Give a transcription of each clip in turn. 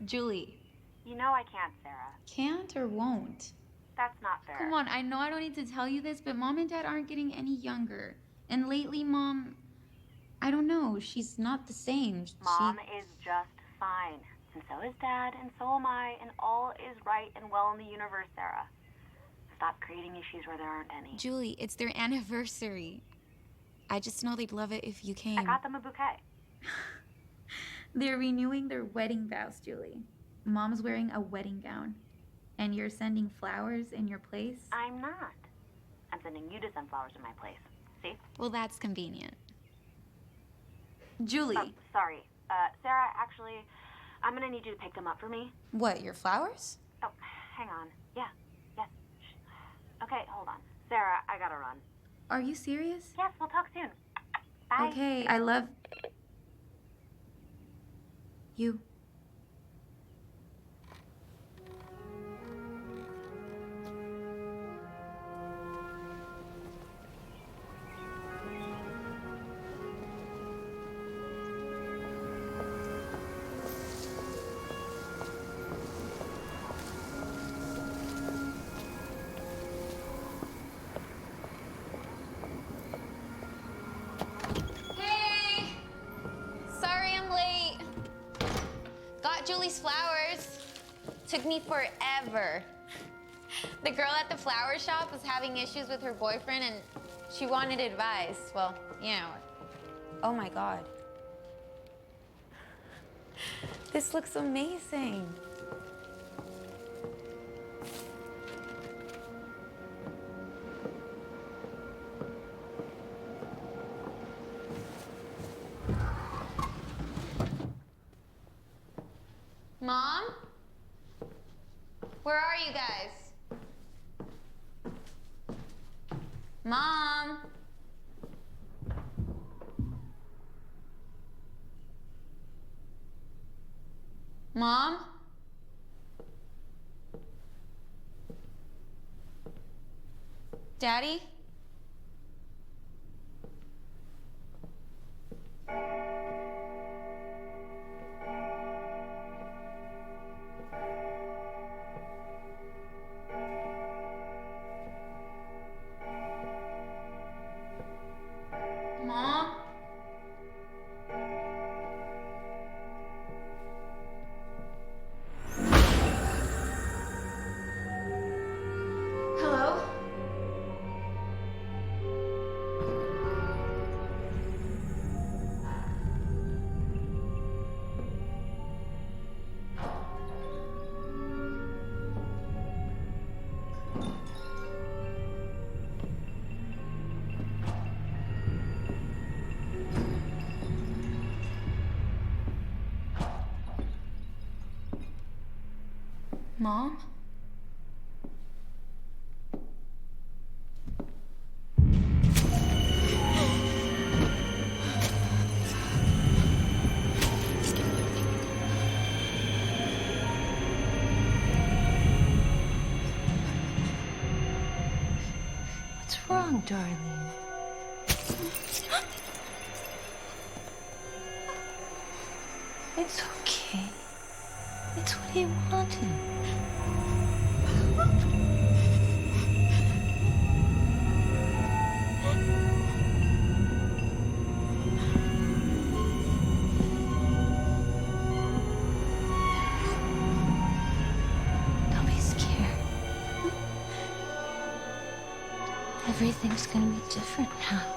Julie. You know I can't, Sarah. Can't or won't? That's not fair. Come on, I know I don't need to tell you this, but Mom and Dad aren't getting any younger. And lately, Mom, I don't know, she's not the same. Mom is just fine. And so is Dad, and so am I, and all is right and well in the universe, Sarah. Stop creating issues where there aren't any. Julie, it's their anniversary. I just know they'd love it if you came. I got them a bouquet. They're renewing their wedding vows, Julie. Mom's wearing a wedding gown. And you're sending flowers in your place? I'm not. I'm sending you to send flowers in my place. See? Well, that's convenient. Julie. Oh, sorry. Sarah, actually, I'm gonna need you to pick them up for me. What, your flowers? Oh, hang on. Yeah. Yes. Shh. Okay, hold on. Sarah, I gotta run. Are you serious? Yes, we'll talk soon. Bye. Okay, I love you. Julie's flowers. Took me forever. The girl at the flower shop was having issues with her boyfriend and she wanted advice. Well, you know. Oh my God. This looks amazing. Mom? Where are you guys? Mom? Mom? Daddy? Mom? Hello? Mom? What's wrong, darling? It's okay. It's what he wanted. Don't be scared. Everything's gonna be different now.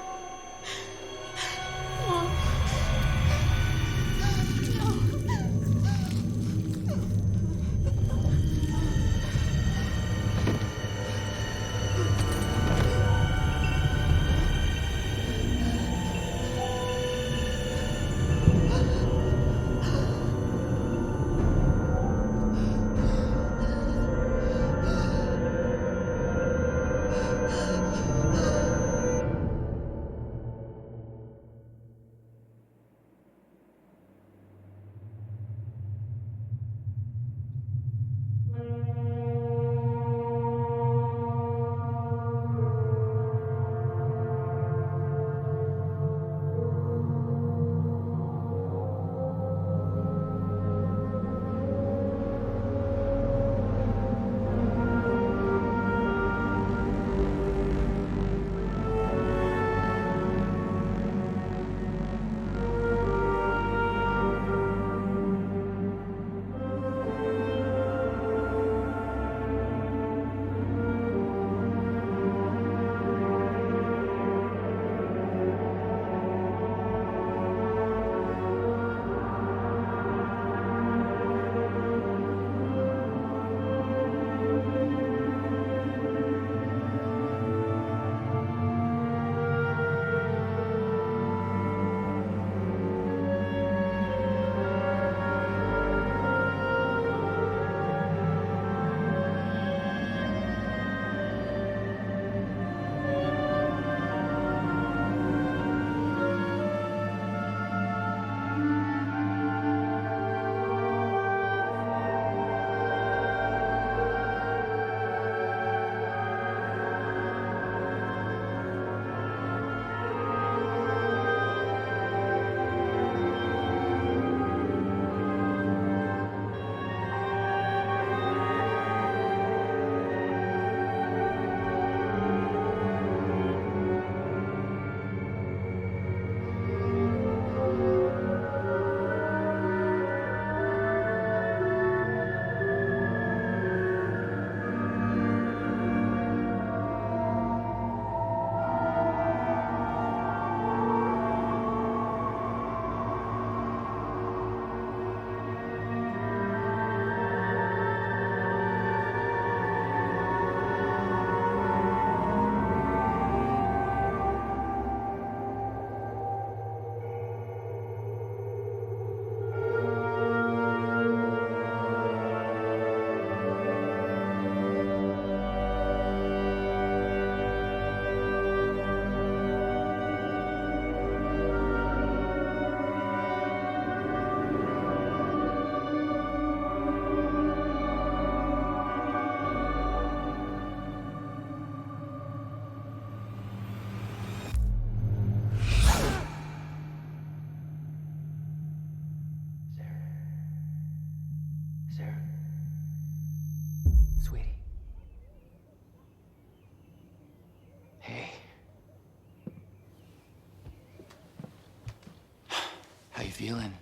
feeling?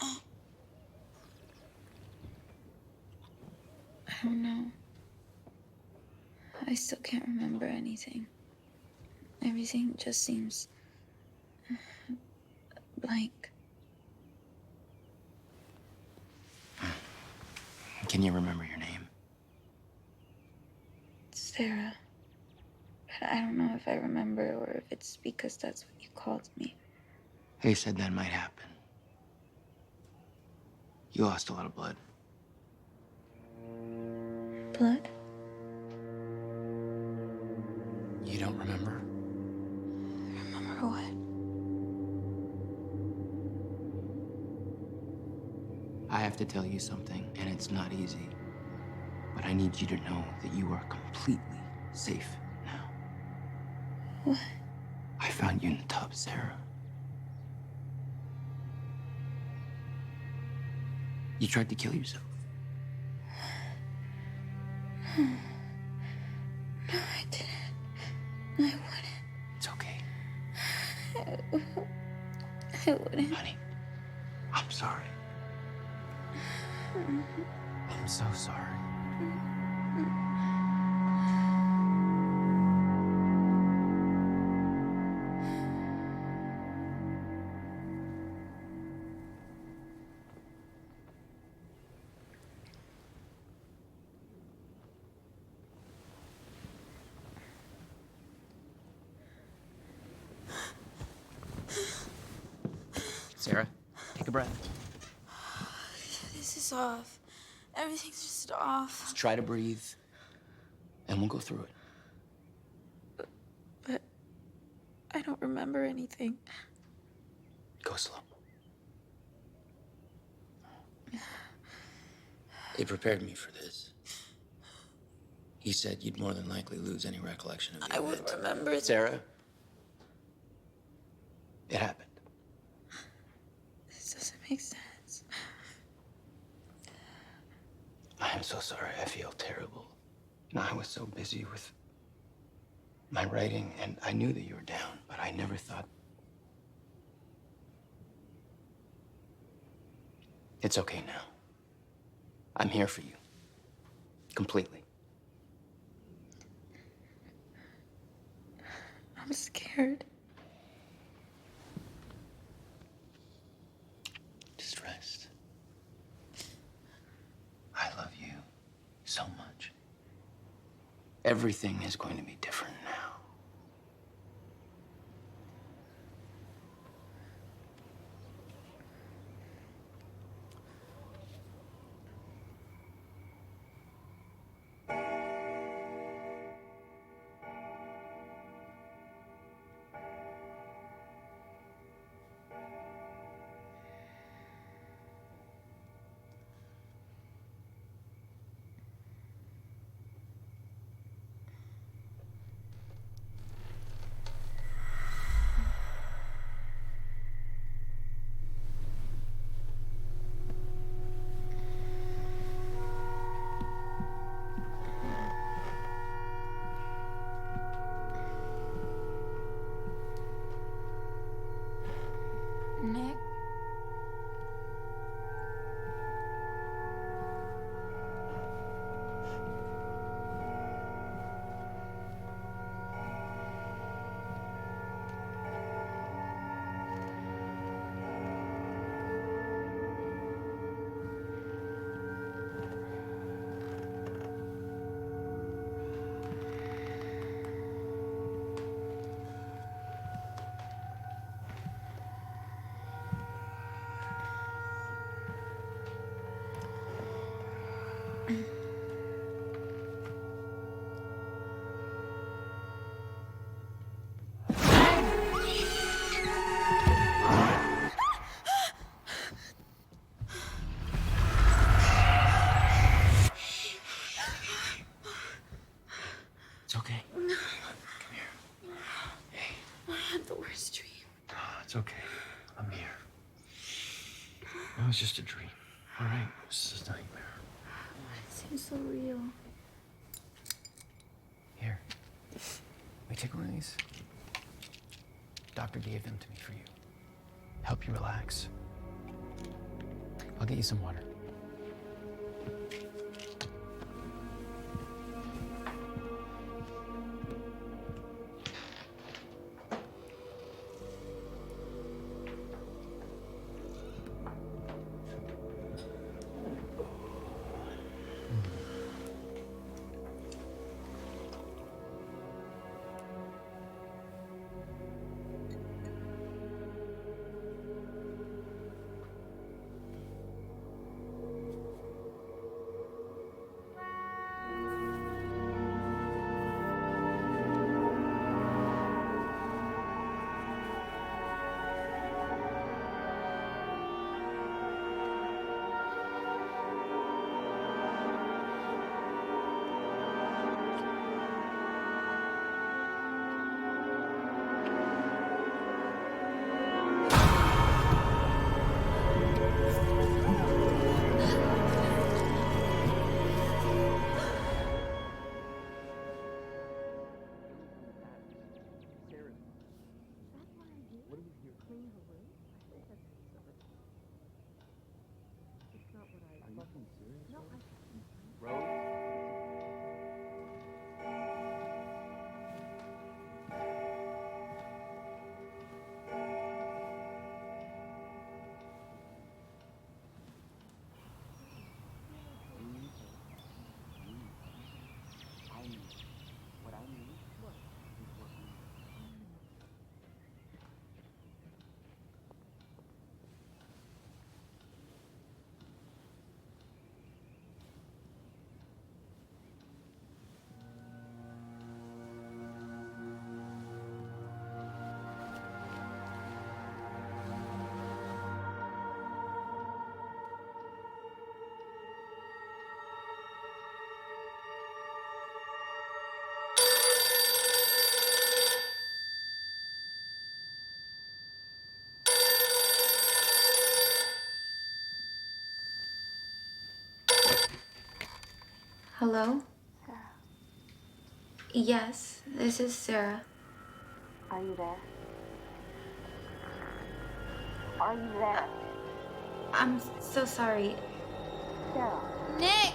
I don't know. I still can't remember anything. Everything just seems blank. Can you remember your name? Sara. But I don't know if I remember or if it's because that's what you called me. They said that might happen. You lost a lot of blood. Blood? You don't remember? Remember what? I have to tell you something, and it's not easy. But I need you to know that you are completely safe now. What? I found you in the tub, Sara. You tried to kill yourself. No, I didn't. I wouldn't. It's okay. I wouldn't. Honey, I'm sorry. I'm so sorry. Sara, take a breath. This is off. Everything's just off. Just try to breathe, and we'll go through it. But I don't remember anything. Go slow. They prepared me for this. He said you'd more than likely lose any recollection of the I event. would remember it. Sara, it happened. This doesn't make sense. I am so sorry. I feel terrible. And I was so busy with my writing, and I knew that you were down, but I never thought... It's okay now. I'm here for you. Completely. I'm scared. Just rest. I love you so much. Everything is going to be different now. Nick? It's okay. Come here. Hey. I had the worst dream. Oh, it's okay. I'm here. It was just a dream. All right? It was just a nightmare. It seems so real. Here. Let me take one of these. Doctor gave them to me for you. Help you relax. I'll get you some water. Hello? Yes, this is Sarah. Are you there? Are you there? I'm so sorry. Sarah. Nick!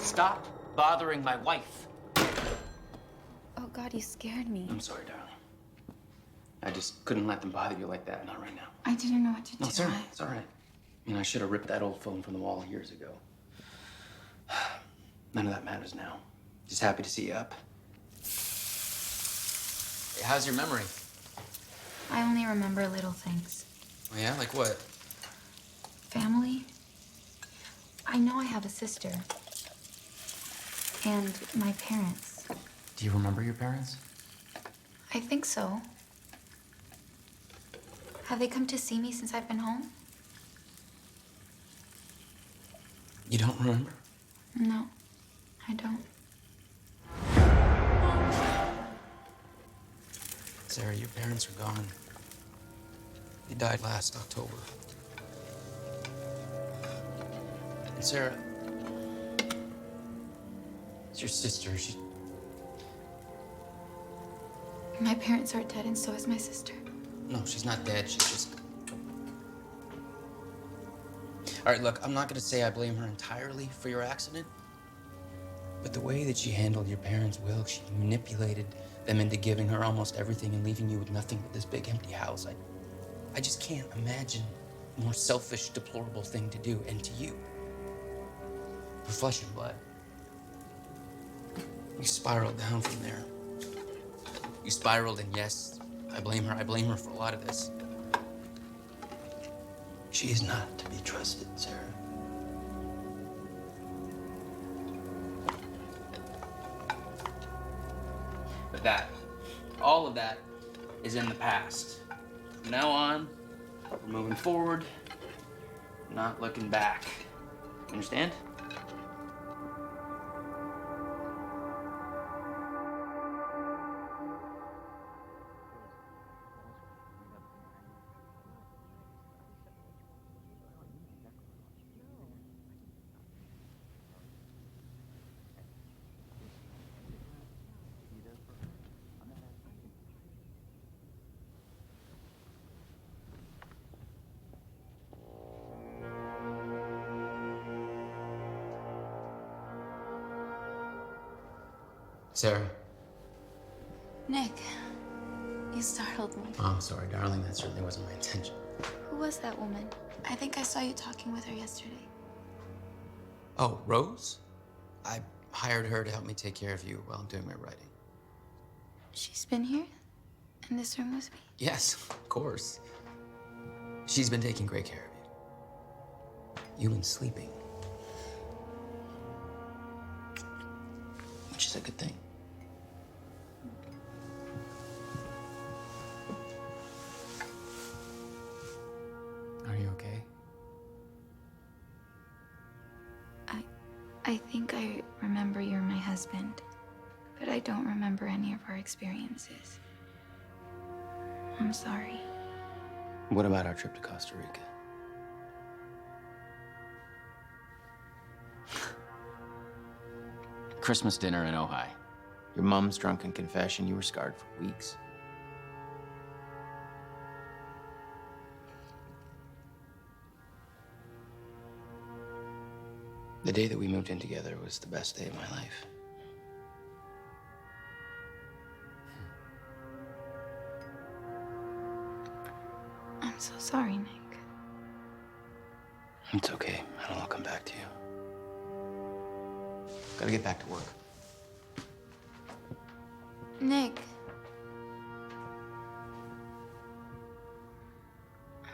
Stop bothering my wife. Oh God, you scared me. I'm sorry, darling. I just couldn't let them bother you like that. Not right now. I didn't know what to do. No, it's all right. It's all right. You know, I should have ripped that old phone from the wall years ago. None of that matters now. Just happy to see you up. Hey, how's your memory? I only remember little things. Oh, yeah? Like what? Family. I know I have a sister. And my parents. Do you remember your parents? I think so. Have they come to see me since I've been home? You don't remember? No, I don't. Sarah, your parents are gone. They died last October. And Sarah, it's your sister. My parents are dead and so is my sister. No, she's not dead. She's just... All right, look, I'm not gonna say I blame her entirely for your accident, but the way that she handled your parents' will, she manipulated them into giving her almost everything and leaving you with nothing but this big empty house. I just can't imagine a more selfish, deplorable thing to do, and to you. For flesh and blood. You spiraled down from there. You spiraled, and yes, I blame her. I blame her for a lot of this. She is not to be trusted, Sarah. But that, all of that, is in the past. From now on, we're moving forward, not looking back. Understand? Sarah. Nick, you startled me. Oh, I'm sorry, darling. That certainly wasn't my intention. Who was that woman? I think I saw you talking with her yesterday. Oh, Rose? I hired her to help me take care of you while I'm doing my writing. She's been here? In this room with me? Yes, of course. She's been taking great care of you. You've been sleeping. Which is a good thing. Are you okay? I think I remember you're my husband, but I don't remember any of our experiences. I'm sorry. What about our trip to Costa Rica? Christmas dinner in Ojai. Your mom's drunken confession, you were scarred for weeks. The day that we moved in together was the best day of my life. I'm so sorry, Nick. It's okay. I'll come back to you. Gotta get back to work. Nick.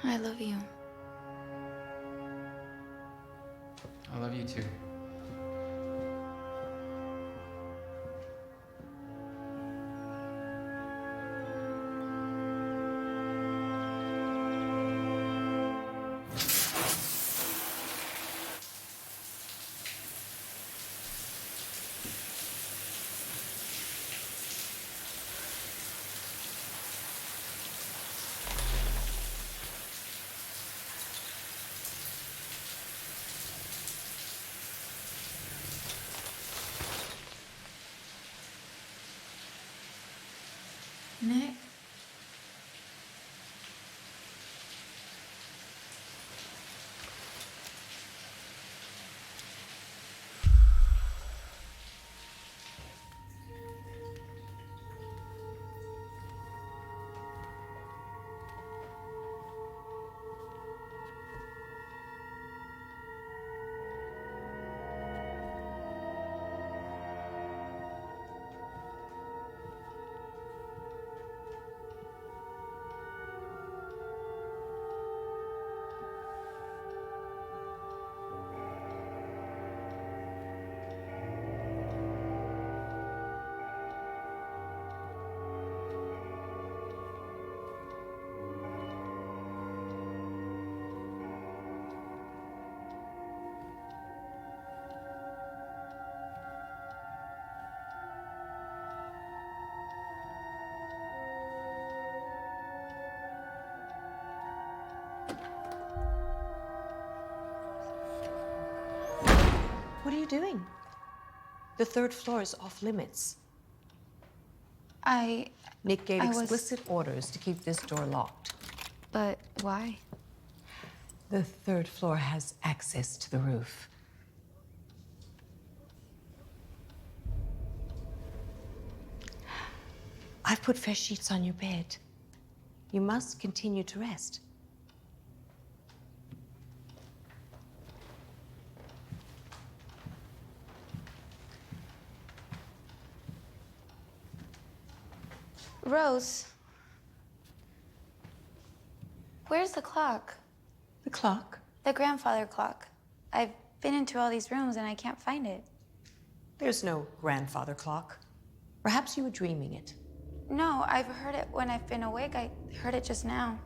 I love you. I love you too. Nick? What are you doing? The third floor is off limits. Nick gave I was- explicit orders to keep this door locked. But why? The third floor has access to the roof. I've put fresh sheets on your bed. You must continue to rest. Rose. Where's the clock? The clock? The grandfather clock. I've been into all these rooms and I can't find it. There's no grandfather clock. Perhaps you were dreaming it. No, I've heard it when I've been awake. I heard it just now.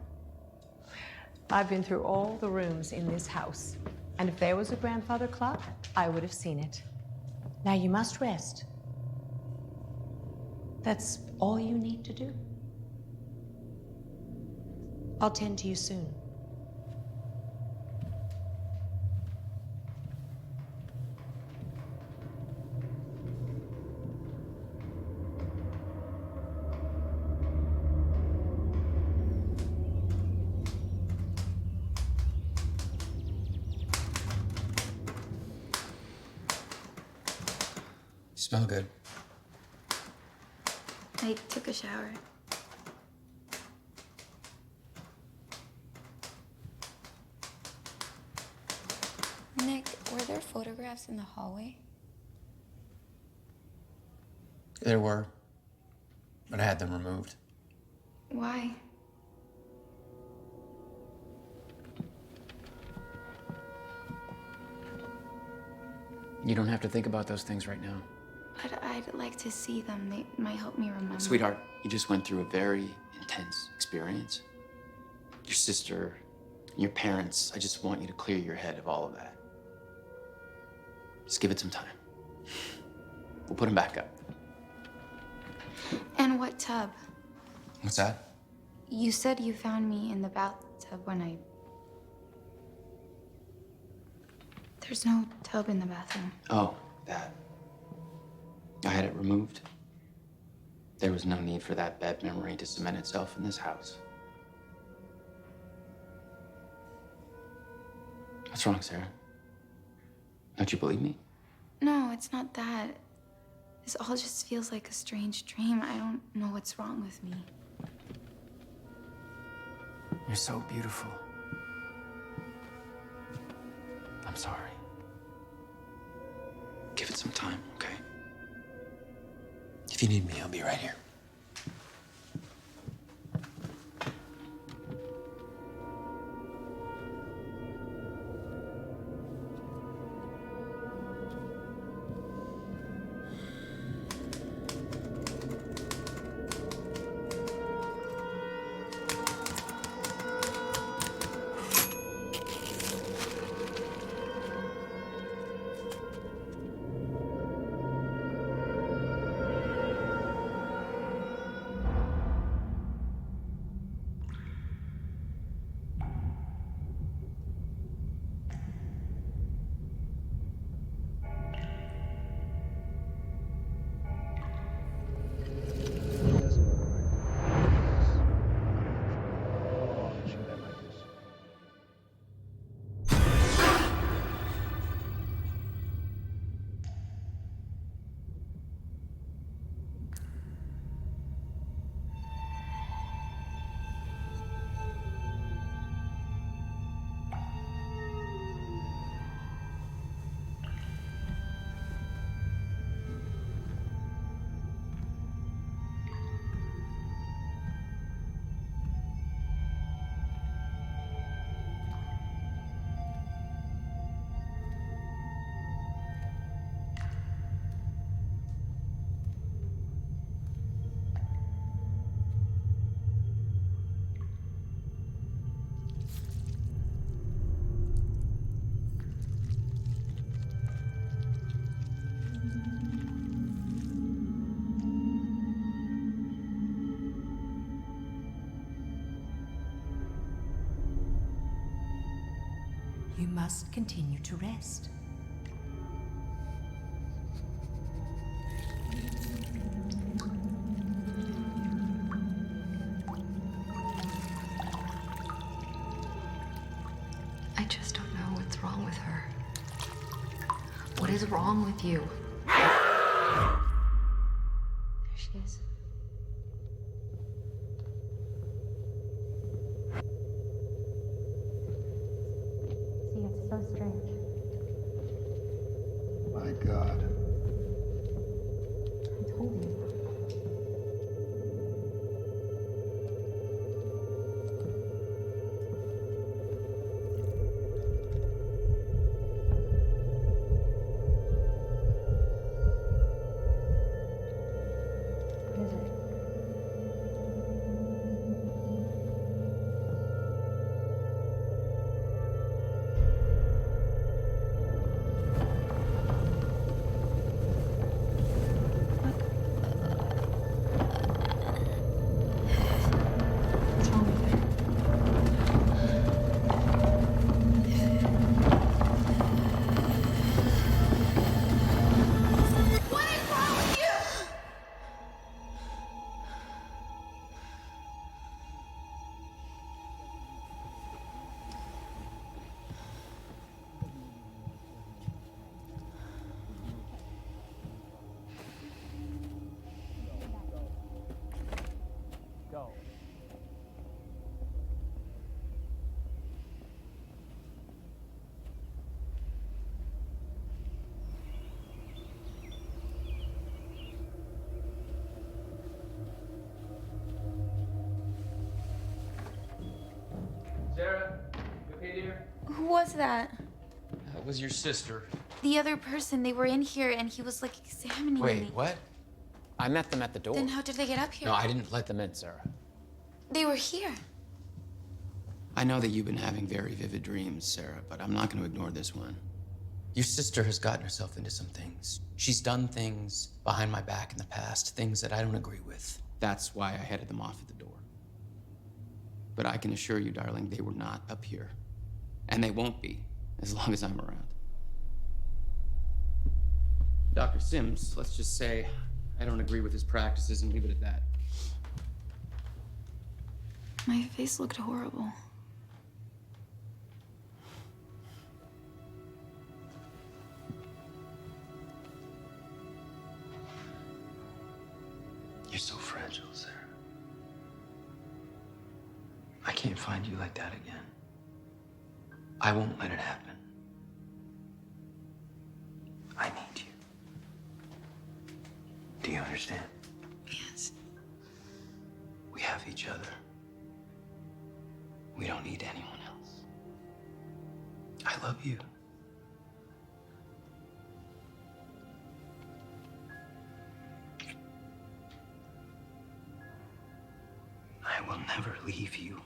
I've been through all the rooms in this house, and if there was a grandfather clock, I would have seen it. Now you must rest. That's all you need to do. I'll tend to you soon. You smell good. I took a shower. Nick, were there photographs in the hallway? There were, but I had them removed. Why? You don't have to think about those things right now. But I'd like to see them. They might help me remember. Sweetheart, you just went through a very intense experience. Your sister, your parents, I just want you to clear your head of all of that. Just give it some time. We'll put them back up. And what tub? What's that? You said you found me in the bathtub when I... There's no tub in the bathroom. Oh, that. I had it removed. There was no need for that bad memory to cement itself in this house. What's wrong, Sarah? Don't you believe me? No, it's not that. This all just feels like a strange dream. I don't know what's wrong with me. You're so beautiful. I'm sorry. Give it some time, okay? If you need me, I'll be right here. You must continue to rest. I just don't know what's wrong with her. What is wrong with you? There she is. See, it's so strange. My God. I told you. What is it? Who was that? That was your sister. The other person. They were in here and he was like examining me. Wait, what? I met them at the door. Then how did they get up here? No, I didn't let them in, Sarah. They were here. I know that you've been having very vivid dreams, Sarah, but I'm not going to ignore this one. Your sister has gotten herself into some things. She's done things behind my back in the past, things that I don't agree with. That's why I headed them off at the door. But I can assure you, darling, they were not up here. And they won't be, as long as I'm around. Dr. Sims, let's just say I don't agree with his practices and leave it at that. My face looked horrible. You're so fragile, Sarah. I can't find you like that again. I won't let it happen. I need you. Do you understand? Yes. We have each other. We don't need anyone else. I love you. I will never leave you.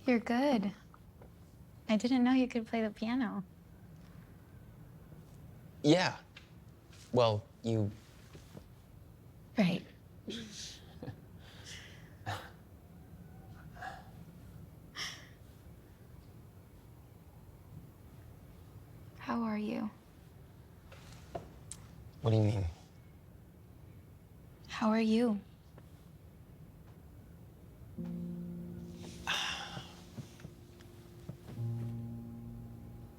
You're good. I didn't know you could play the piano. Yeah. Well, you... Right. How are you? What do you mean? How are you?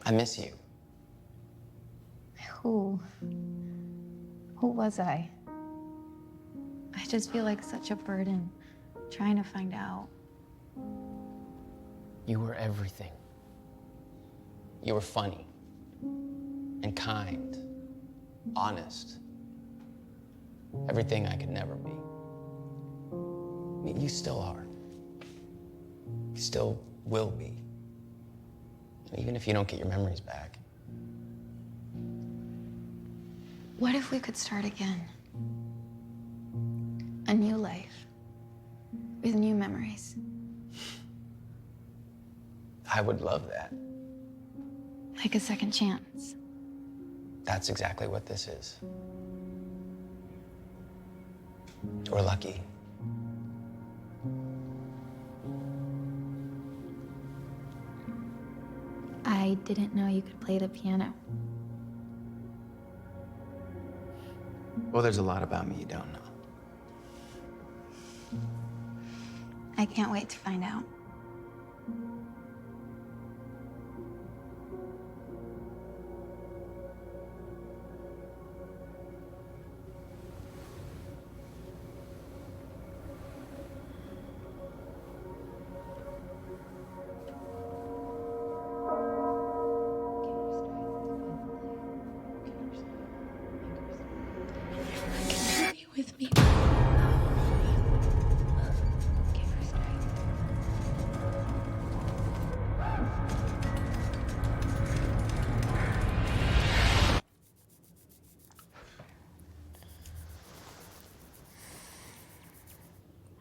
I miss you. Who was I? I just feel like such a burden trying to find out. You were everything. You were funny and kind, honest. Everything I could never be. You still are. You still will be. Even if you don't get your memories back. What if we could start again? A new life with new memories. I would love that. Like a second chance. That's exactly what this is. We're lucky. I didn't know you could play the piano. Well, there's a lot about me you don't know. I can't wait to find out. With me.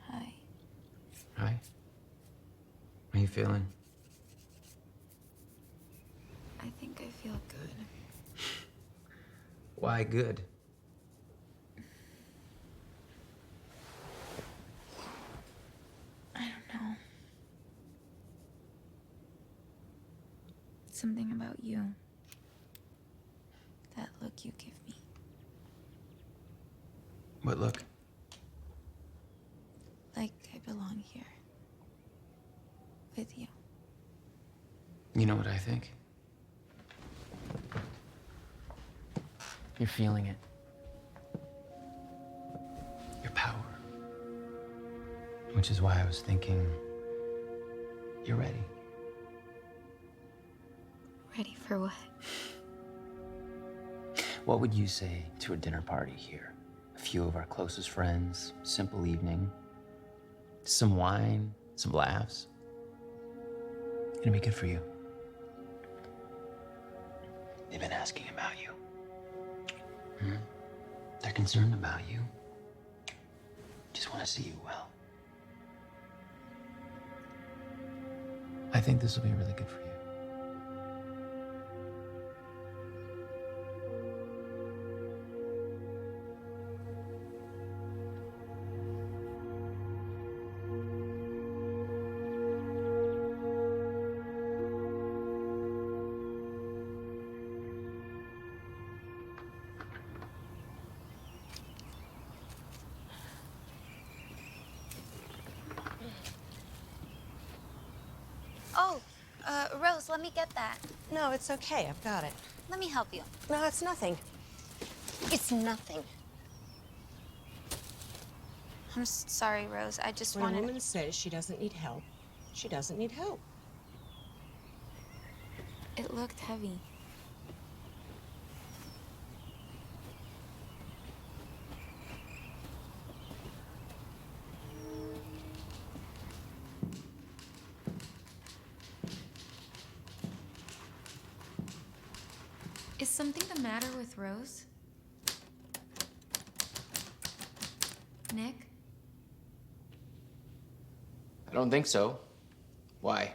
Hi. Hi. How you feeling? I think I feel good. Why good? I don't know. Something about you. That look you give me. What look? Like I belong here. With you. You know what I think? You're feeling it. Your power. Which is why I was thinking, you're ready. Ready for what? What would you say to a dinner party here? A few of our closest friends, simple evening, some wine, some laughs. It'll be good for you. They've been asking about you. They're concerned about you. Just want to see you well. I think this will be really good for you. Oh, Rose, let me get that. No, it's okay. I've got it. Let me help you. No, it's nothing. It's nothing. I'm sorry, Rose. I just When wanted... a woman says she doesn't need help, she doesn't need help. It looked heavy. Is something the matter with Rose? Nick? I don't think so. Why?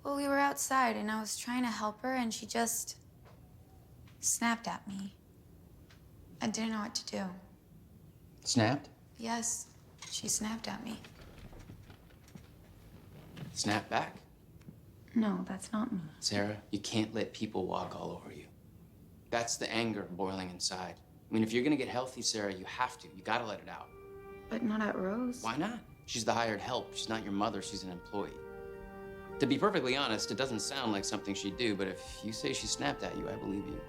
Well, we were outside and I was trying to help her and she just snapped at me. I didn't know what to do. Snapped? Yes, she snapped at me. Snap back? No, that's not me. Sarah, you can't let people walk all over you. That's the anger boiling inside. I mean, if you're gonna get healthy, Sarah, you have to. You gotta let it out. But not at Rose. Why not? She's the hired help. She's not your mother, she's an employee. To be perfectly honest, it doesn't sound like something she'd do, but if you say she snapped at you, I believe you.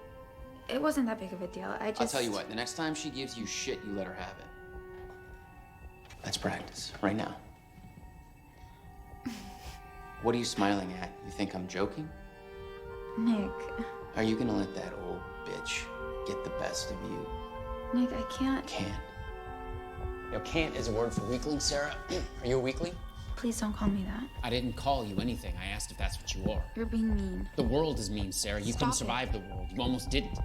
It wasn't that big of a deal. I just... I'll tell you what, the next time she gives you shit, you let her have it. Let's practice, right now. What are you smiling at? You think I'm joking? Nick. Are you gonna let that old bitch get the best of you? Nick, I can't. Can't. You know, can't is a word for weakling, Sarah. Are you a weakling? Please don't call me that. I didn't call you anything. I asked if that's what you are. You're being mean. The world is mean, Sarah. You couldn't survive the world. You almost didn't.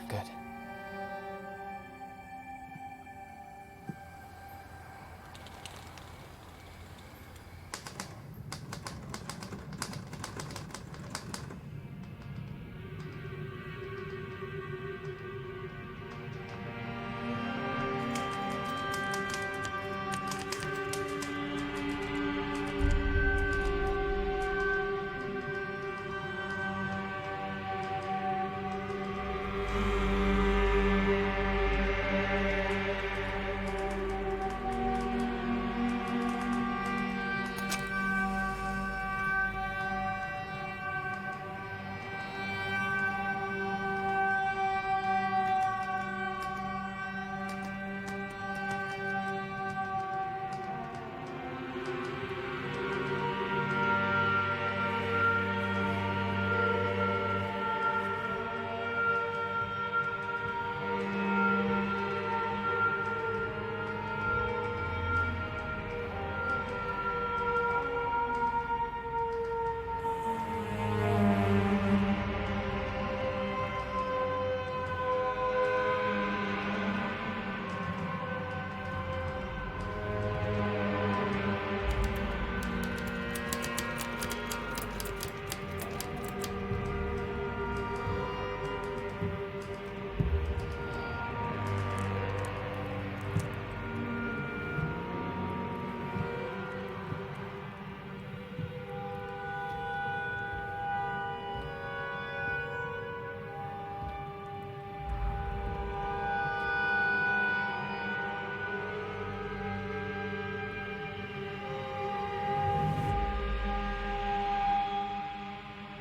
Good.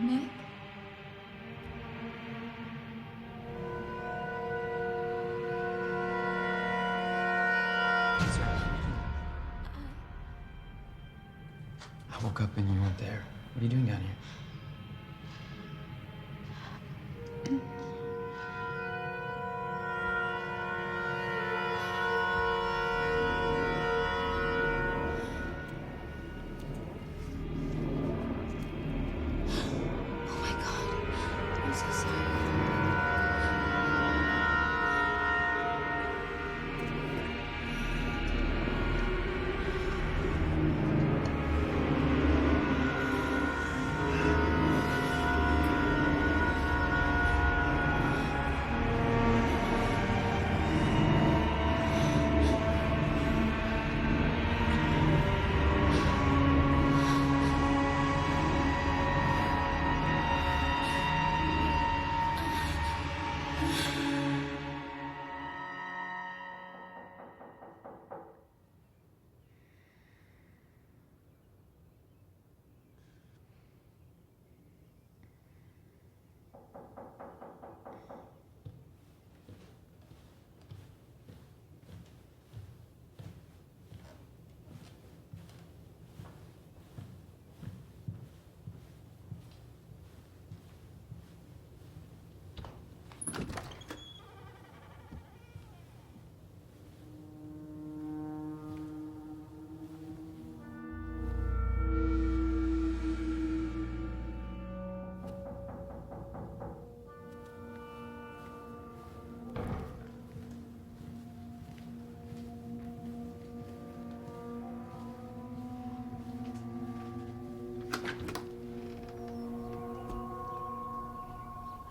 Nick? I woke up and you weren't there. What are you doing down here? Oh my God. I'm so sorry.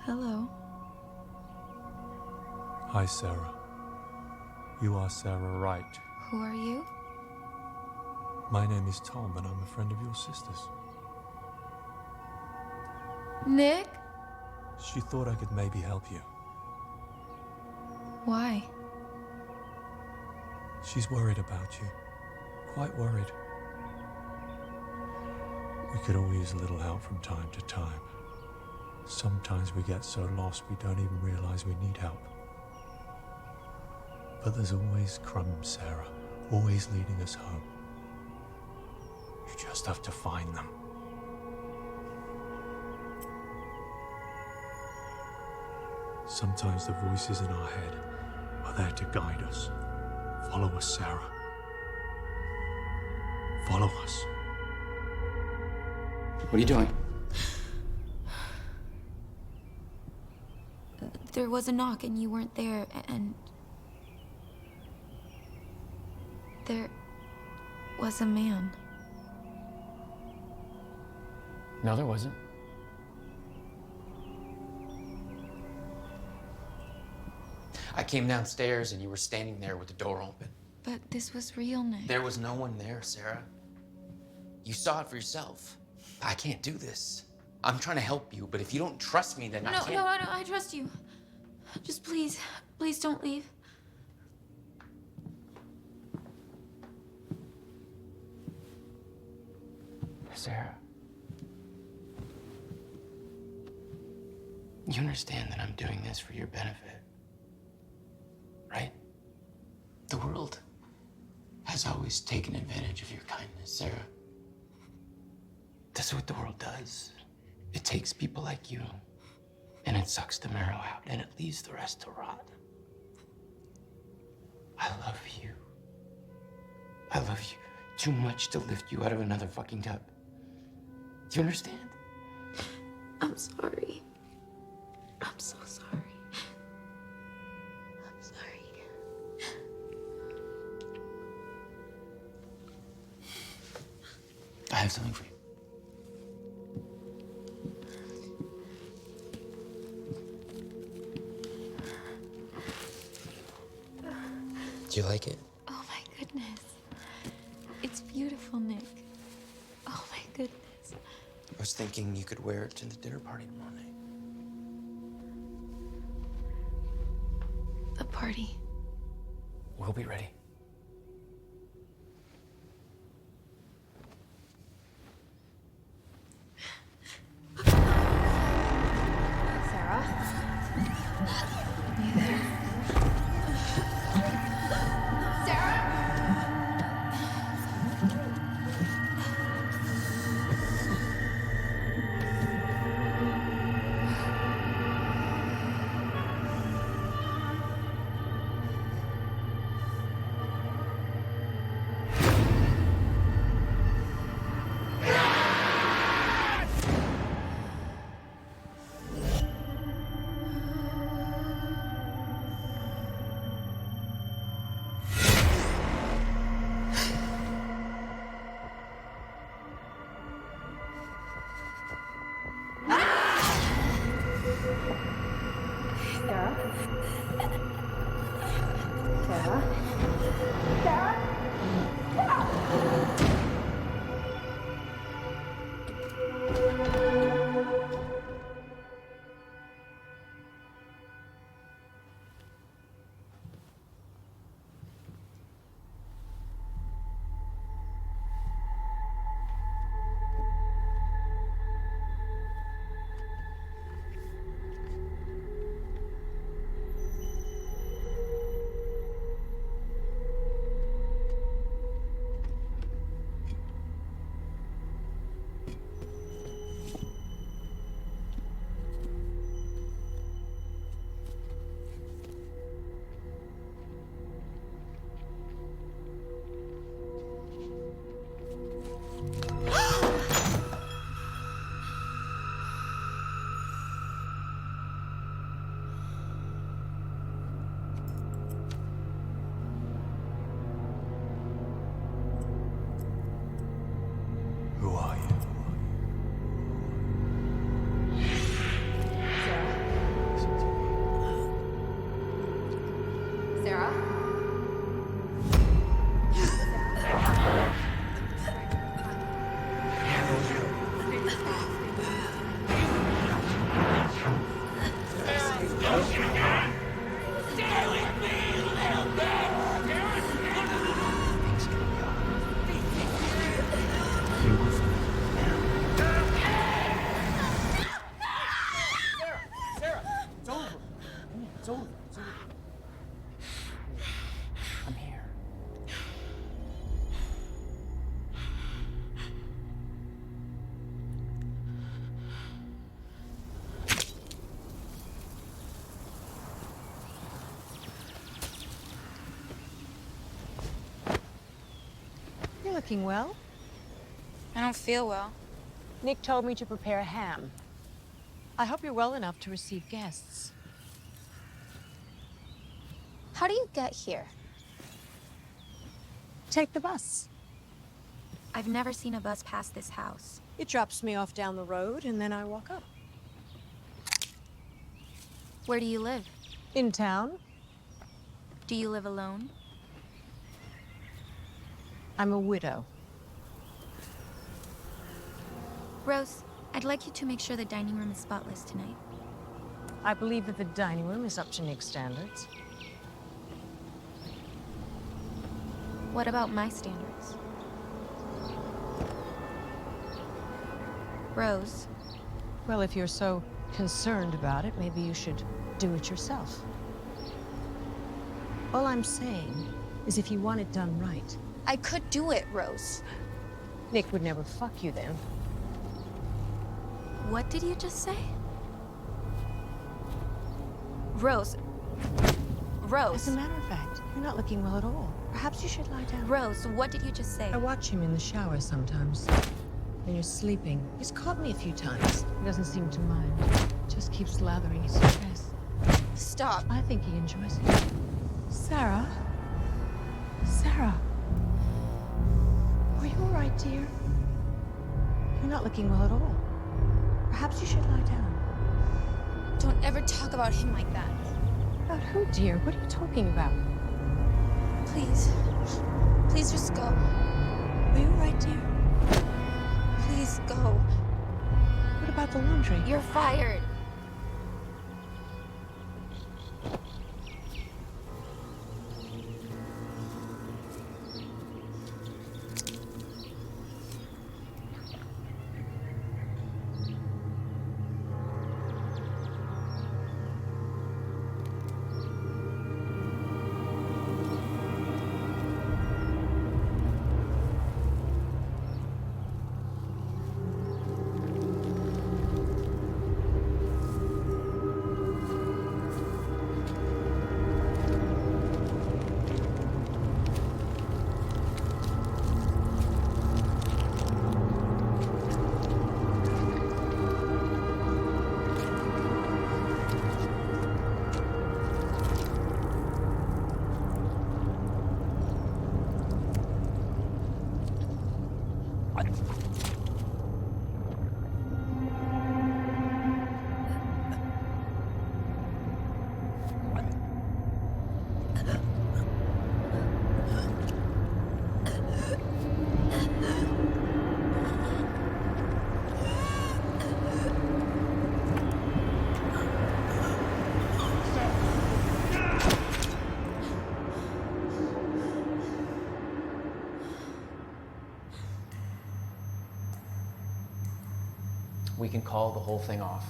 Hello. Hi, Sara. You are Sara, right? Who are you? My name is Tom, and I'm a friend of your sister's. Nick? She thought I could maybe help you. Why? She's worried about you. Quite worried. We could all use a little help from time to time. Sometimes we get so lost we don't even realize we need help. But there's always crumbs, Sara, always leading us home. You just have to find them. Sometimes the voices in our head are there to guide us. Follow us, Sara. Follow us. What are you doing? There was a knock and you weren't there, and there was a man. No, there wasn't. I came downstairs and you were standing there with the door open. But this was real, Nick. There was no one there, Sara. You saw it for yourself. I can't do this. I'm trying to help you, but if you don't trust me, then I can't. No, I trust you. Just please don't leave. Sara, you understand that I'm doing this for your benefit, right? The world has always taken advantage of your kindness, Sara. That's what the world does. It takes people like you, and it sucks the marrow out, and it leaves the rest to rot. I love you. I love you too much to lift you out of another fucking tub. Do you understand? I'm sorry. I'm so sorry. I'm sorry. I have something for you. Do you like it? Oh my goodness. It's beautiful, Nick. Oh my goodness. I was thinking you could wear it to the dinner party tomorrow night. The party. We'll be ready. Who are you? Sara? I'm here. You're looking well. I don't feel well. Nick told me to prepare ham. I hope you're well enough to receive guests. How do you get here? Take the bus. I've never seen a bus pass this house. It drops me off down the road, and then I walk up. Where do you live? In town. Do you live alone? I'm a widow. Rose, I'd like you to make sure the dining room is spotless tonight. I believe that the dining room is up to Nick's standards. What about my standards? Rose. Well, if you're so concerned about it, maybe you should do it yourself. All I'm saying is if you want it done right. I could do it, Rose. Nick would never fuck you then. What did you just say? Rose. Rose. As a matter of fact, you're not looking well at all. Perhaps you should lie down. Rose, what did you just say? I watch him in the shower sometimes. When you're sleeping. He's caught me a few times. He doesn't seem to mind. Just keeps lathering his dress. Stop. I think he enjoys it. Sara? Sara? Are you all right, dear? You're not looking well at all. Perhaps you should lie down. Don't ever talk about him like that. About who, dear? What are you talking about? Please. Please just go. Are you all right, dear? Please go. What about the laundry? You're fired. we can call the whole thing off.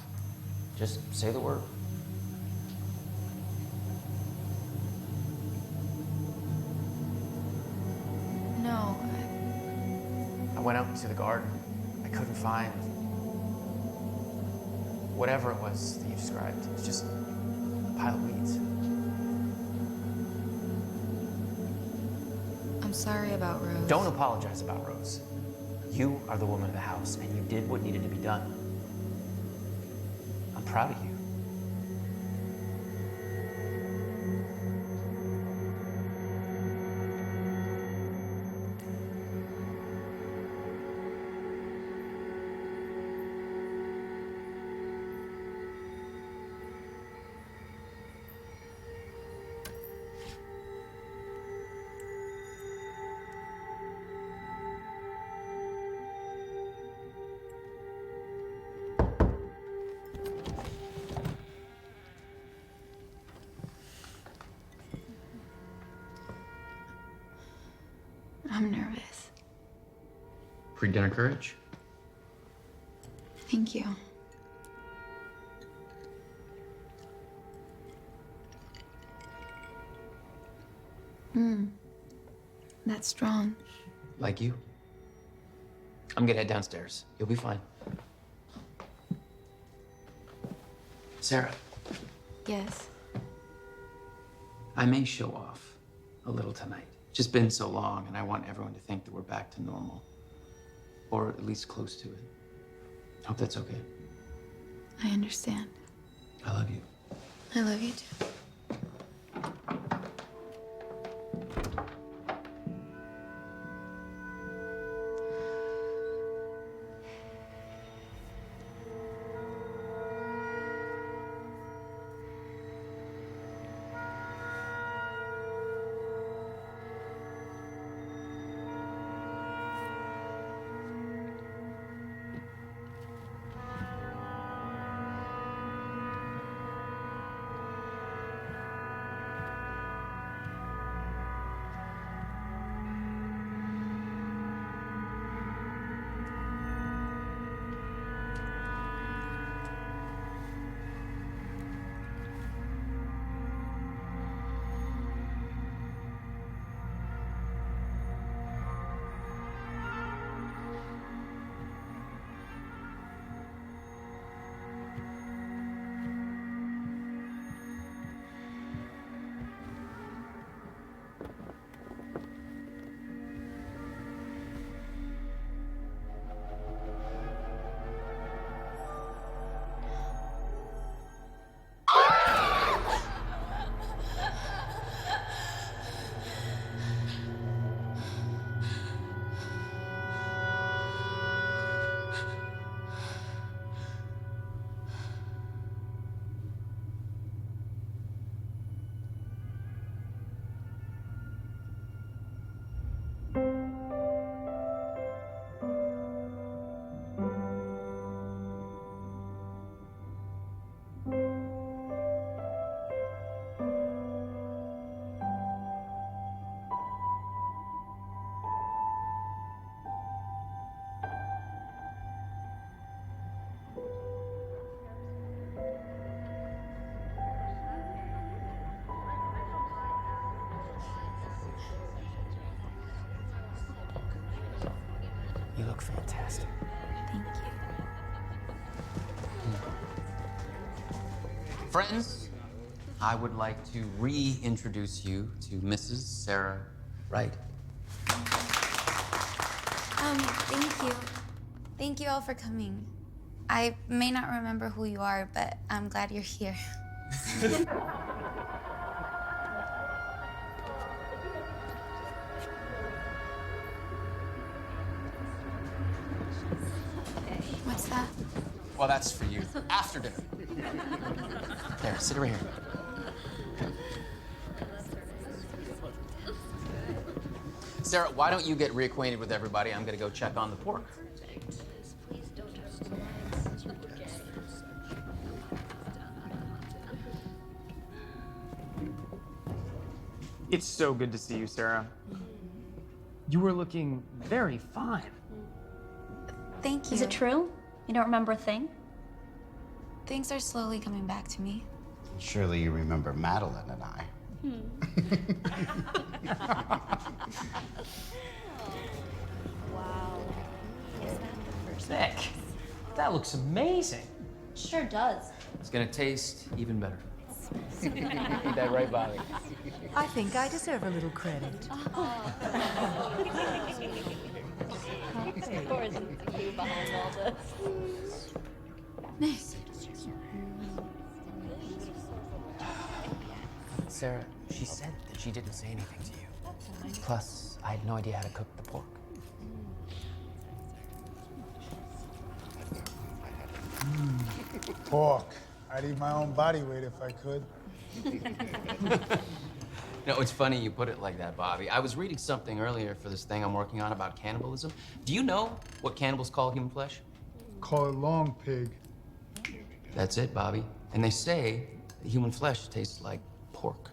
Just say the word. No. I went out into the garden. I couldn't find whatever it was that you described. It's just a pile of weeds. I'm sorry about Rose. Don't apologize about Rose. You are the woman of the house, and you did what needed to be done. I'm proud of you. I'm nervous. Pre-dinner courage? Thank you. That's strong. Like you? I'm gonna head downstairs. You'll be fine. Sarah, Yes. I may show off a little tonight. It's just been so long, and I want everyone to think that we're back to normal. Or at least close to it. Hope that's okay. I understand. I love you. I love you too. You look fantastic. Thank you. Friends, I would like to reintroduce you to Mrs. Sara Wright. Thank you. Thank you all for coming. I may not remember who you are, but I'm glad you're here. What's that? Well, that's for you. After dinner. There, sit over here. Sara, why don't you get reacquainted with everybody? I'm gonna go check on the pork. It's so good to see you, Sara. You were looking very fine. Thank you. Is it true? You don't remember a thing? Things are slowly coming back to me. Surely you remember Madeline and I. Wow. Is that the first Nick, that looks amazing. Sure does. It's gonna taste even better. Ain't that right, Bobby? I think I deserve a little credit. Of course, it's you behind all this. Nick. Sarah, she said that she didn't say anything to you. Plus, I had no idea how to cook the pork. Pork. I'd eat my own body weight if I could. No, it's funny you put it like that, Bobby. I was reading something earlier for this thing I'm working on about cannibalism. Do you know what cannibals call human flesh? Call it long pig. That's it, Bobby. And they say that human flesh tastes like pork.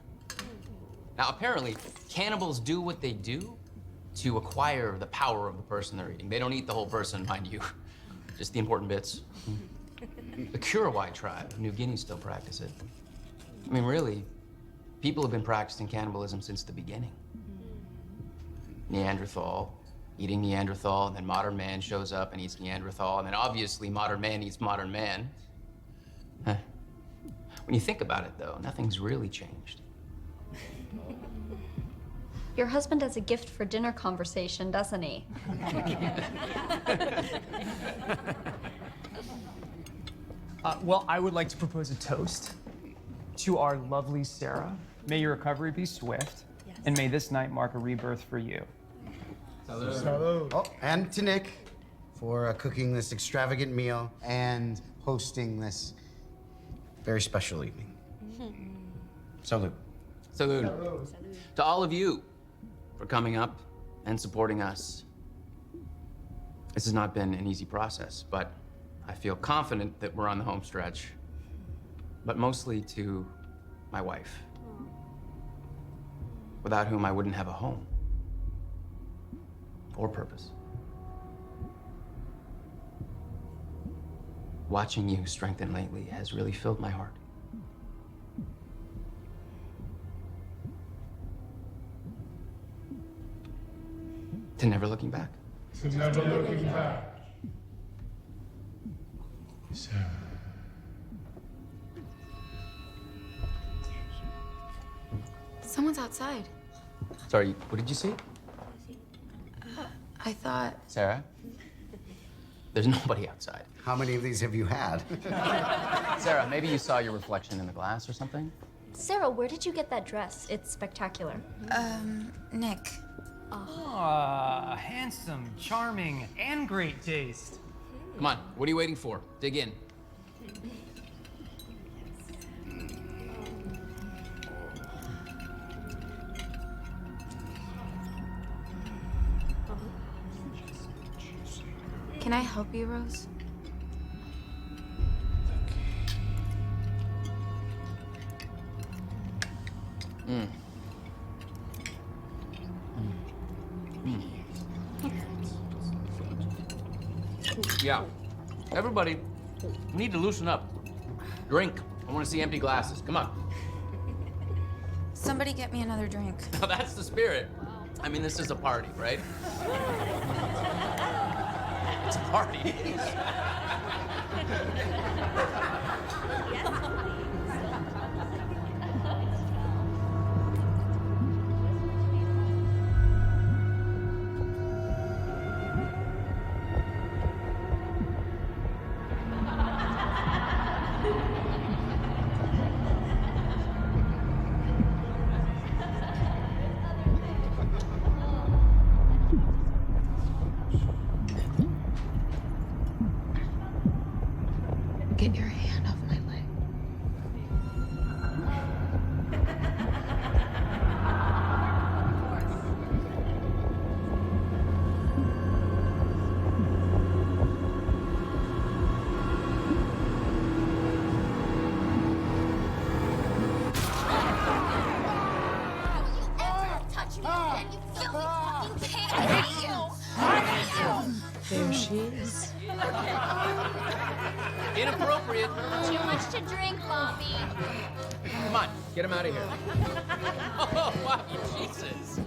Now, apparently, cannibals do what they do to acquire the power of the person they're eating. They don't eat the whole person, mind you, just the important bits. The Kurawai tribe of New Guinea still practice it. I mean, really, people have been practicing cannibalism since the beginning. Neanderthal, eating Neanderthal, and then modern man shows up and eats Neanderthal, and then obviously modern man eats modern man. Huh. When you think about it, though, nothing's really changed. Your husband has a gift for dinner conversation, doesn't he? Well, I would like to propose a toast to our lovely Sara. May your recovery be swift, and may this night mark a rebirth for you. Salud. Salud. Oh, and to Nick for cooking this extravagant meal and hosting this very special evening. Salud. Salud. To all of you for coming up and supporting us. This has not been an easy process, but I feel confident that we're on the home stretch. But mostly to my wife, without whom I wouldn't have a home or purpose. Watching you strengthen lately has really filled my heart. To never looking back. To never looking back. Sarah. Someone's outside. Sorry, what did you say? I thought... Sarah? There's nobody outside. How many of these have you had? Sarah, maybe you saw your reflection in the glass or something? Sarah, where did you get that dress? It's spectacular. Nick. Ah, handsome, charming, and great taste. Come on, what are you waiting for? Dig in. Can I help you, Rose? Yeah. Everybody, we need to loosen up. Drink. I want to see empty glasses. Come on. Somebody get me another drink. Now that's the spirit. I mean, this is a party, right? It's a party. Get your hand off my leg. Touch me again, you filthy fucking pig! I hate you! I hate you! There she is. inappropriate. Too much to drink, Mommy. Come on, get him out of here. Oh, wow, Jesus.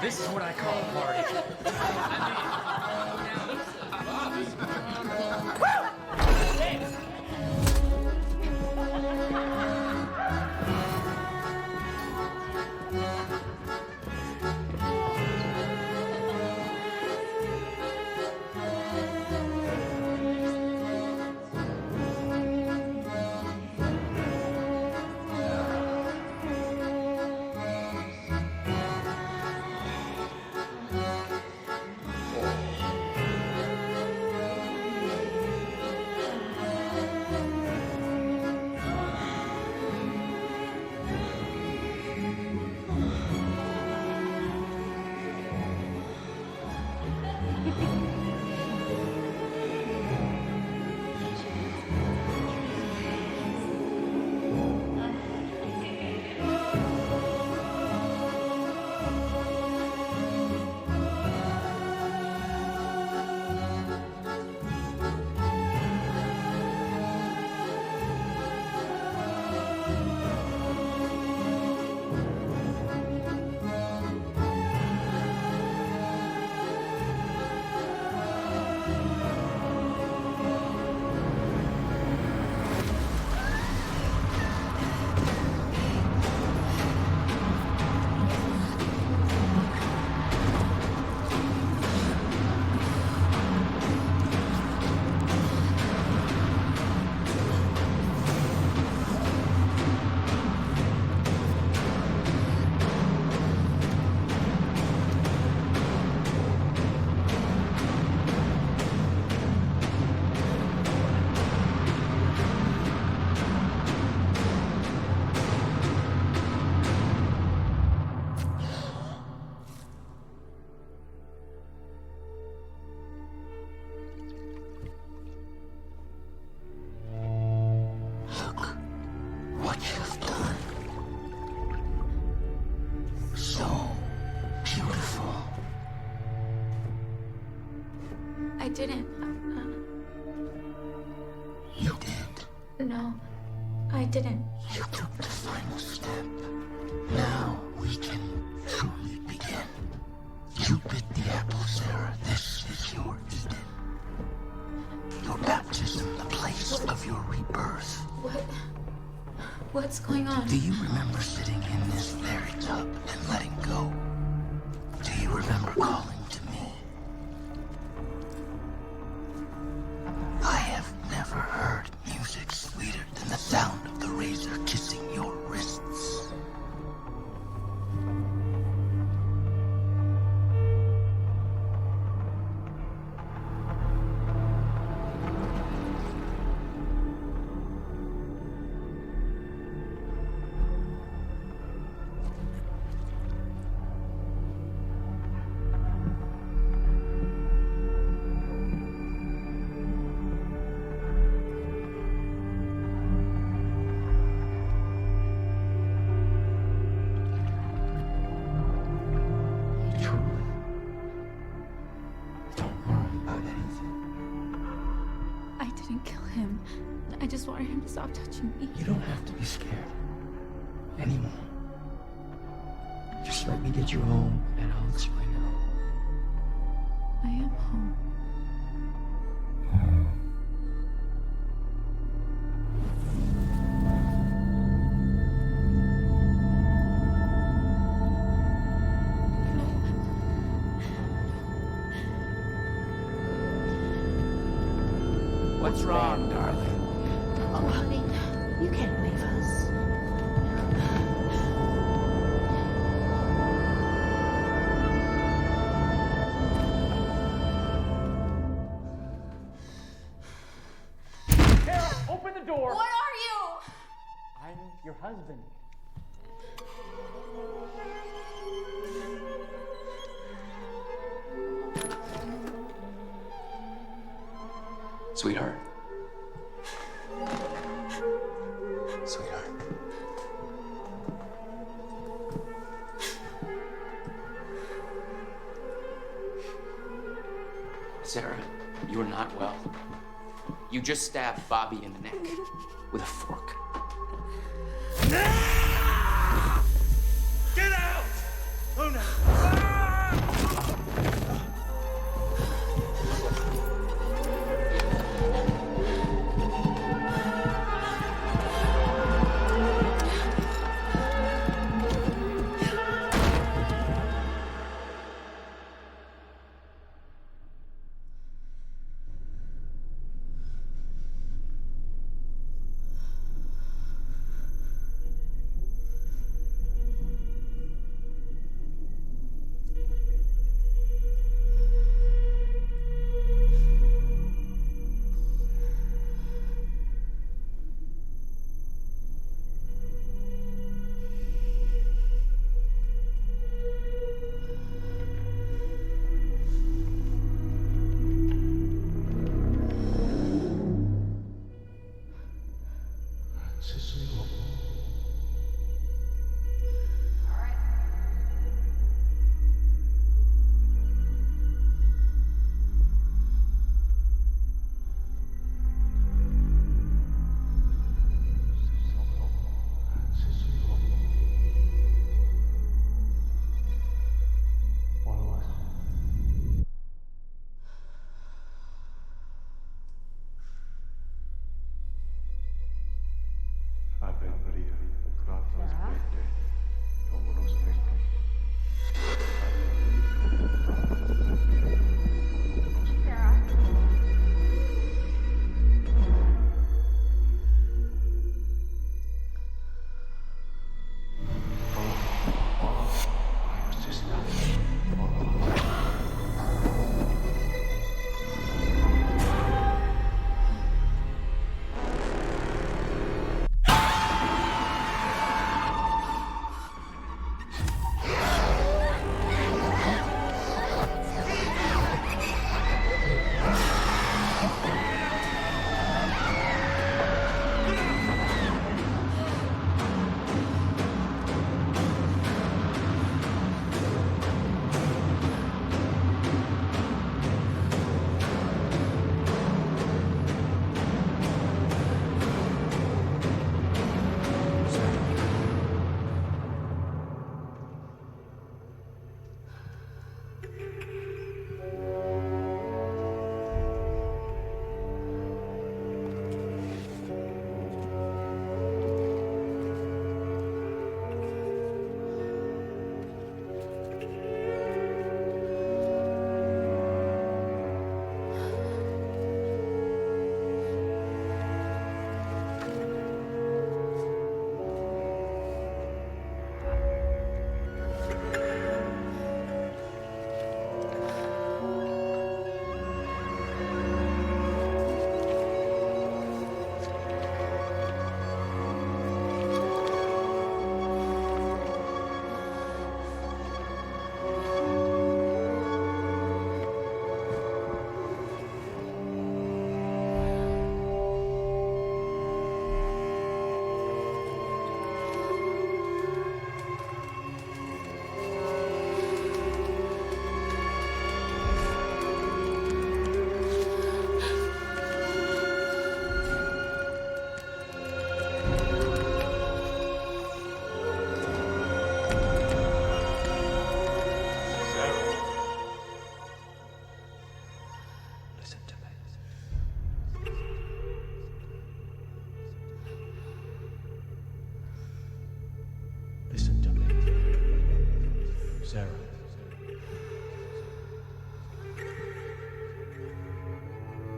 This is what I call a party. I didn't. You did. No, I didn't. You took the final step. Now we can truly begin. You bit the apple, Sara. This is your Eden. Your baptism, the place of your rebirth. What's going on? Do you remember sitting in this very tub and letting go? Do you remember calling to me? I have never heard music sweeter than the sound of the razor kissing your wrists. I didn't kill him. I just wanted him to stop touching me. You don't have to be scared anymore. Just let me get you home and I'll explain it all. I am home. What's wrong, darling? Oh, honey, you can't leave us. Sara, open the door! What are you? I'm your husband. Sweetheart. Sweetheart. This You're not well. You just stabbed Bobby in the neck with a fork. Get out! Oh no! Sara.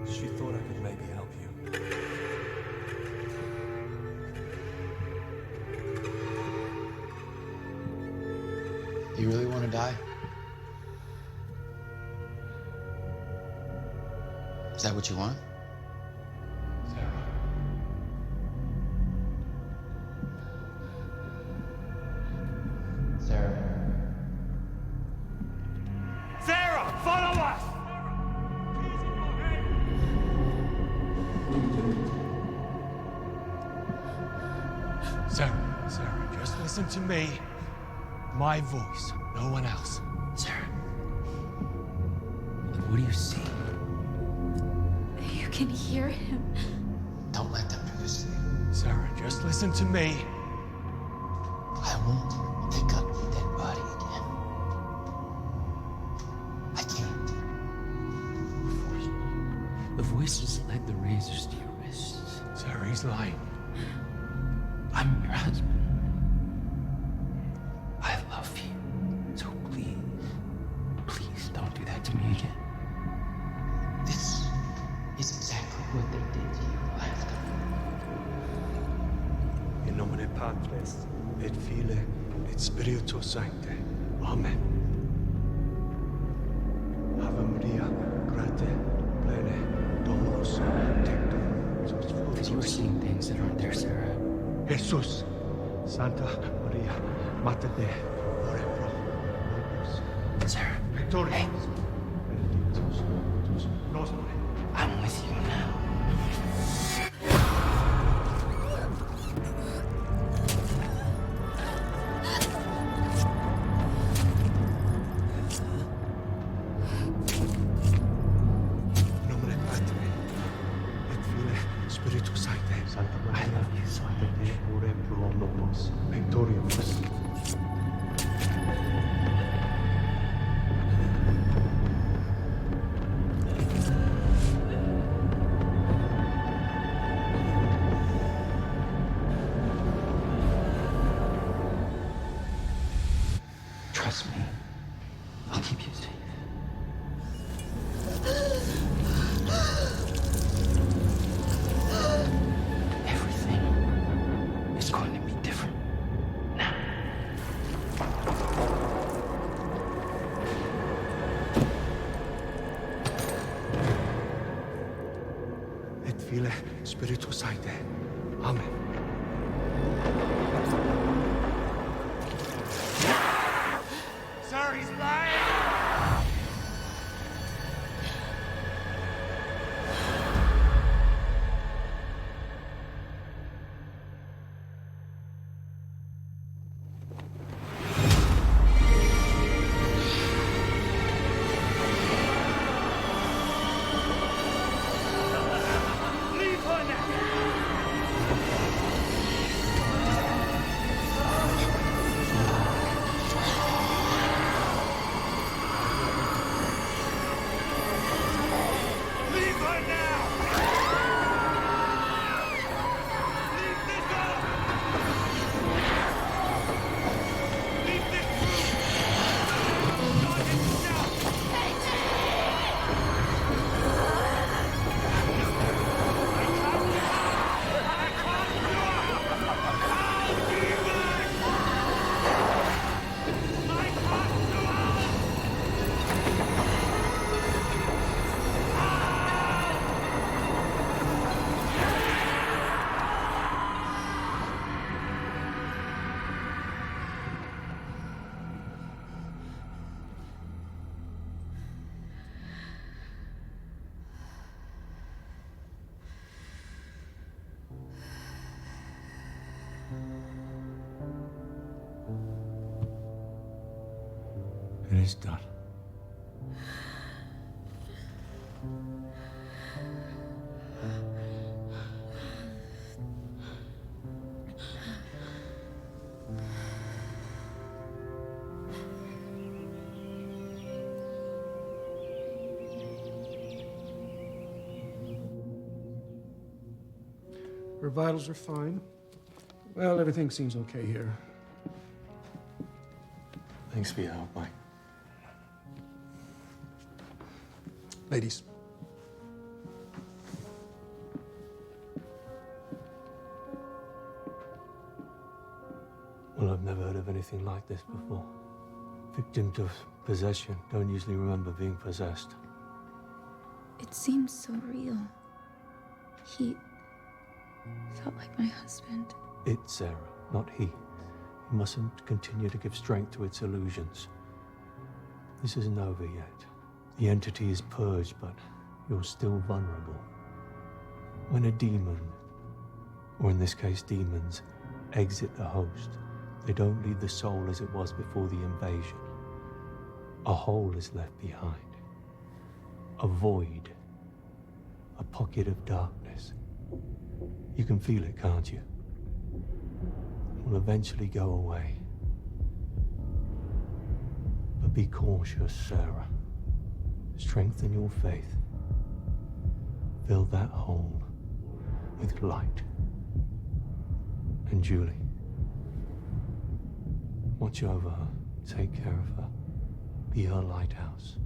She thought I could maybe help you. You really want to die? Is that what you want? Sara, follow us! Sara, just listen to me. My voice, no one else. Sara, what do you see? can hear him. Don't let them do this to you. Sarah, just listen to me. I won't pick up your dead body again. I can't. The voices like the razors to your wrists. Sarah, he's lying. I'm your husband. I love you. So please don't do that to me again. This is exactly what they did to you last time. In nomine Patris, et Filii, et Spiritus Sancti. Amen. Ave Maria, grate, plene, Dominus tecum. Because you were seeing things that aren't there, Sarah. Jesus, Santa Maria, Mater Dei, ore pro nobis. Sarah. Victoria. Hey. Benedictustus noster. I'm with you now. Nomine Patri, et Filii, Spiritus Sancti. Santa Maria, I love you so Mater Dei, ore pro nobis. Victorious. Trust me. I'll keep you safe. Everything is going to be different now. Et Filii, Spiritus Sancti. Amen. Sir, he's lying! Leave her now! It is done. Her vitals are fine. Well, everything seems okay here. Thanks for your help, Mike. Ladies. Well, I've never heard of anything like this before. Victims of possession don't usually remember being possessed. It seems so real. He felt like my husband. It's Sarah, not he. You mustn't continue to give strength to its illusions. This isn't over yet. The entity is purged, but you're still vulnerable. When a demon, or in this case demons, exit the host, they don't leave the soul as it was before the invasion. A hole is left behind. A void. A pocket of darkness. You can feel it, can't you? It will eventually go away. But be cautious, Sara. Strengthen your faith. Fill that hole with light. And Julie, watch over her, take care of her, be her lighthouse.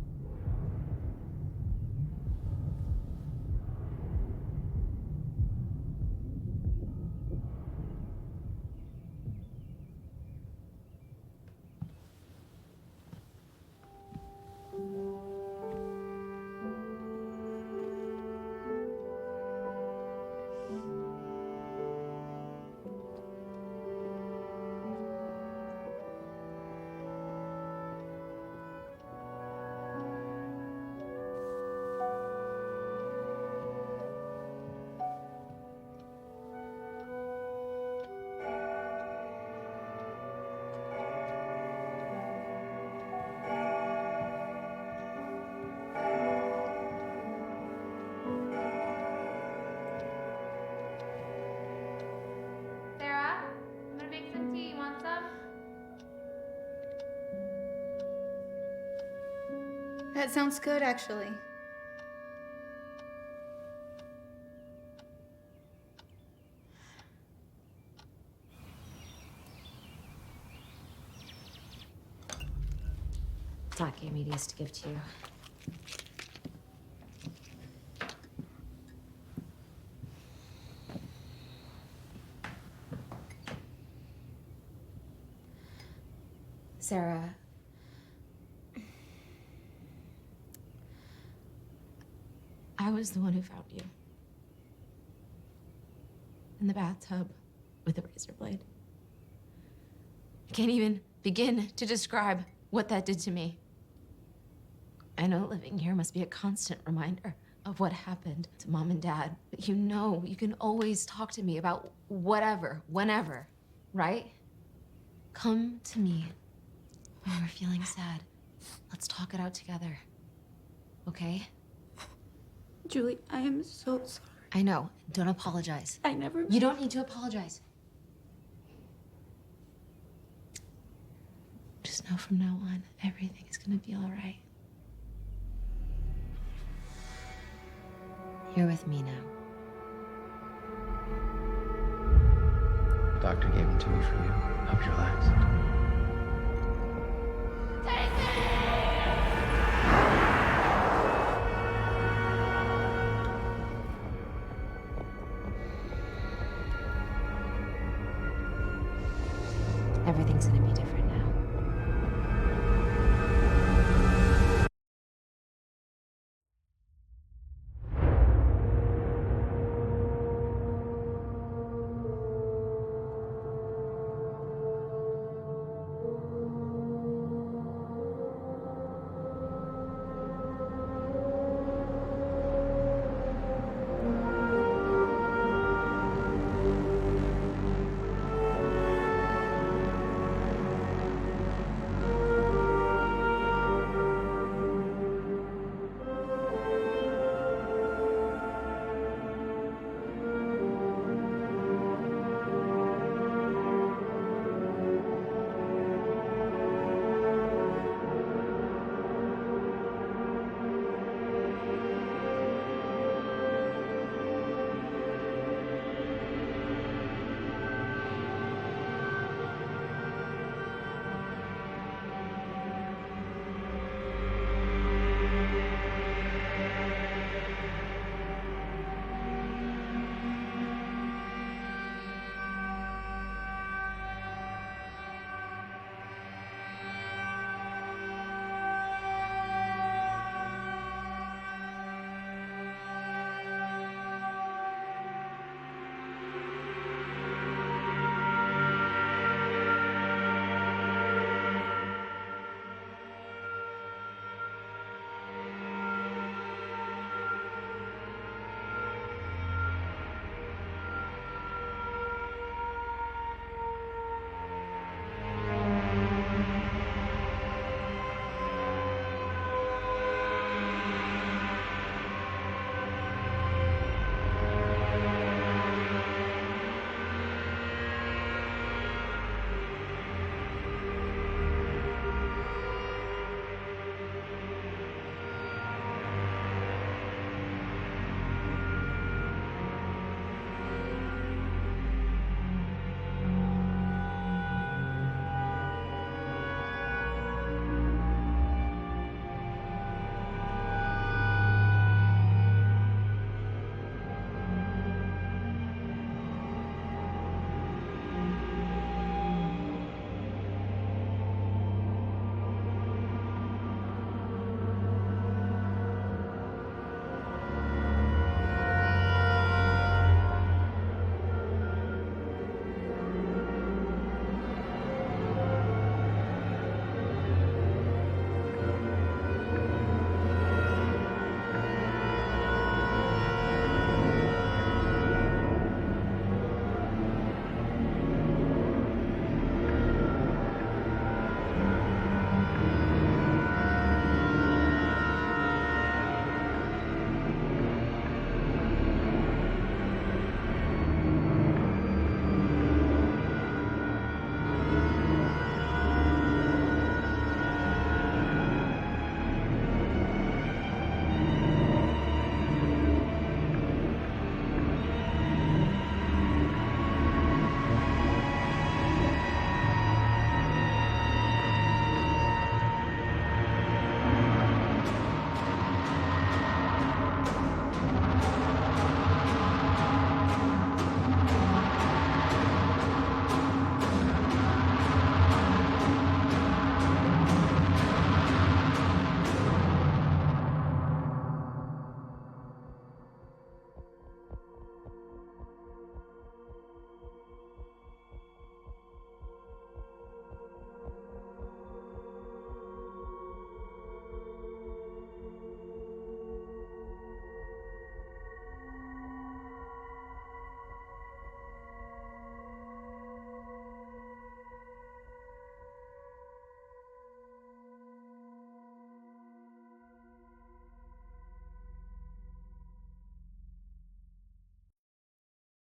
That sounds good, actually. Doc gave me these to give to you. Sara, I was the one who found you. In the bathtub with a razor blade. I can't even begin to describe what that did to me. I know living here must be a constant reminder of what happened to Mom and Dad, but you know you can always talk to me about whatever, whenever, right? Come to me when we're feeling sad. Let's talk it out together, okay? Julie, I am so sorry. I know. Don't apologize. I never... You don't need to apologize. Just know from now on, everything is gonna be all right. You're with me now. Doctor gave them to me for you. Help you relax. Everything's gonna be different.